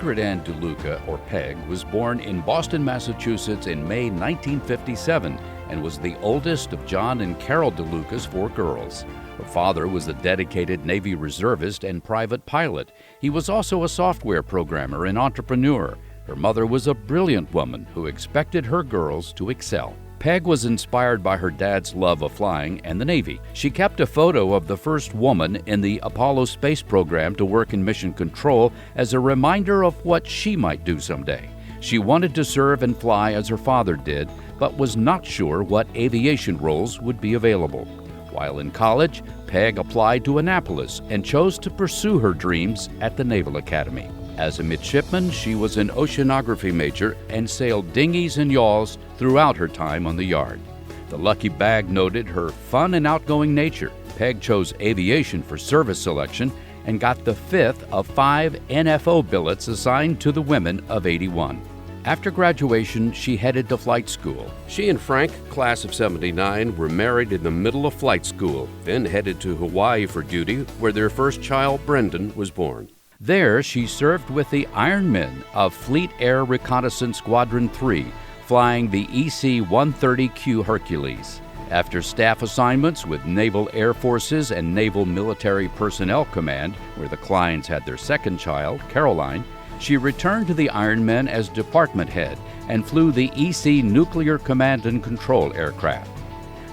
Margaret Ann DeLuca, or Peg, was born in Boston, Massachusetts in May 1957 and was the oldest of John and Carol DeLuca's 4 girls. Her father was a dedicated Navy reservist and private pilot. He was also a software programmer and entrepreneur. Her mother was a brilliant woman who expected her girls to excel. Peg was inspired by her dad's love of flying and the Navy. She kept a photo of the first woman in the Apollo space program to work in mission control as a reminder of what she might do someday. She wanted to serve and fly as her father did, but was not sure what aviation roles would be available. While in college, Peg applied to Annapolis and chose to pursue her dreams at the Naval Academy. As a midshipman, she was an oceanography major and sailed dinghies and yawls throughout her time on the yard. The Lucky Bag noted her fun and outgoing nature. Peg chose aviation for service selection and got the 5th of 5 NFO billets assigned to the women of '81. After graduation, she headed to flight school. She and Frank, class of '79, were married in the middle of flight school, then headed to Hawaii for duty, where their first child, Brendan, was born. There, she served with the Ironmen of Fleet Air Reconnaissance Squadron 3, flying the EC-130Q Hercules. After staff assignments with Naval Air Forces and Naval Military Personnel Command, where the Kleins had their second child, Caroline, she returned to the Ironmen as department head and flew the EC Nuclear Command and Control aircraft.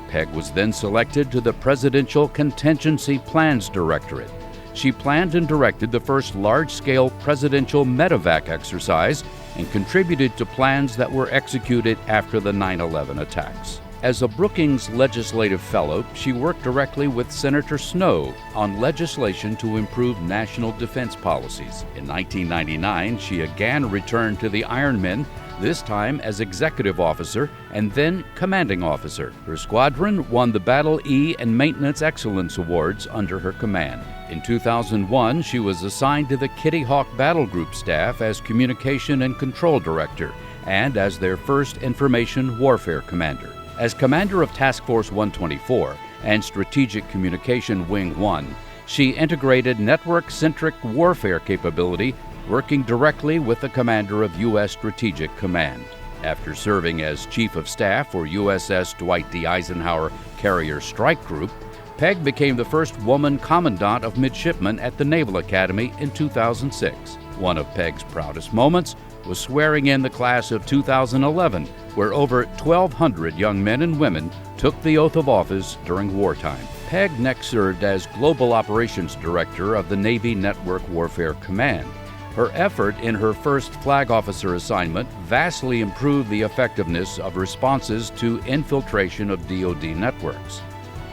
Peg was then selected to the Presidential Contingency Plans Directorate. She planned and directed the first large-scale presidential medevac exercise and contributed to plans that were executed after the 9/11 attacks. As a Brookings Legislative Fellow, she worked directly with Senator Snowe on legislation to improve national defense policies. In 1999, she again returned to the Ironmen, this time as executive officer and then commanding officer. Her squadron won the Battle E and Maintenance Excellence Awards under her command. In 2001, she was assigned to the Kitty Hawk Battle Group staff as Communication and Control Director and as their first Information Warfare Commander. As commander of Task Force 124 and Strategic Communication Wing 1, she integrated network-centric warfare capability, working directly with the commander of U.S. Strategic Command. After serving as Chief of Staff for USS Dwight D. Eisenhower Carrier Strike Group, Peg became the first woman commandant of midshipmen at the Naval Academy in 2006. One of Peg's proudest moments was swearing in the class of 2011, where over 1,200 young men and women took the oath of office during wartime. Peg next served as Global Operations Director of the Navy Network Warfare Command. Her effort in her first flag officer assignment vastly improved the effectiveness of responses to infiltration of DoD networks.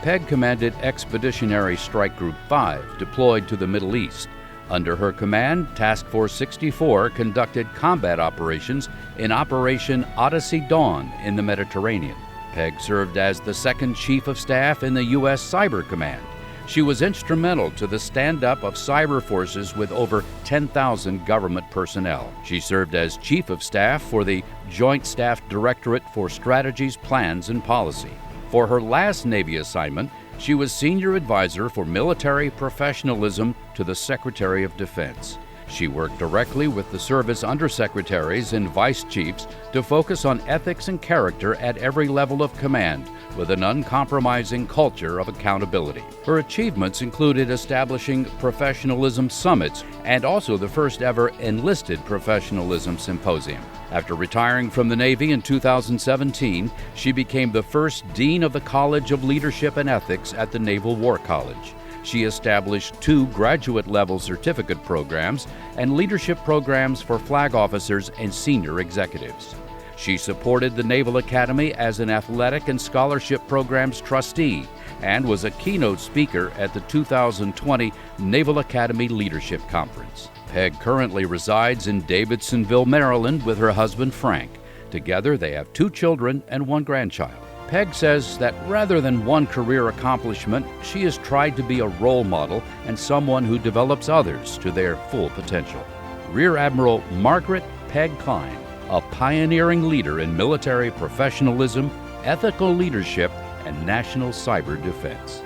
Peg commanded Expeditionary Strike Group 5, deployed to the Middle East. Under her command, Task Force 64 conducted combat operations in Operation Odyssey Dawn in the Mediterranean. Peg served as the second Chief of Staff in the U.S. Cyber Command. She was instrumental to the stand-up of cyber forces with over 10,000 government personnel. She served as Chief of Staff for the Joint Staff Directorate for Strategies, Plans, and Policy. For her last Navy assignment, she was Senior Advisor for Military Professionalism to the Secretary of Defense. She worked directly with the service undersecretaries and vice chiefs to focus on ethics and character at every level of command, with an uncompromising culture of accountability. Her achievements included establishing professionalism summits and also the first ever enlisted professionalism symposium. After retiring from the Navy in 2017, she became the first Dean of the College of Leadership and Ethics at the Naval War College. She established 2 graduate-level certificate programs and leadership programs for flag officers and senior executives. She supported the Naval Academy as an athletic and scholarship programs trustee and was a keynote speaker at the 2020 Naval Academy Leadership Conference. Peg currently resides in Davidsonville, Maryland with her husband Frank. Together they have 2 children and 1 grandchild. Peg says that rather than one career accomplishment, she has tried to be a role model and someone who develops others to their full potential. Rear Admiral Margaret Peg Klein, a pioneering leader in military professionalism, ethical leadership, and national cyber defense.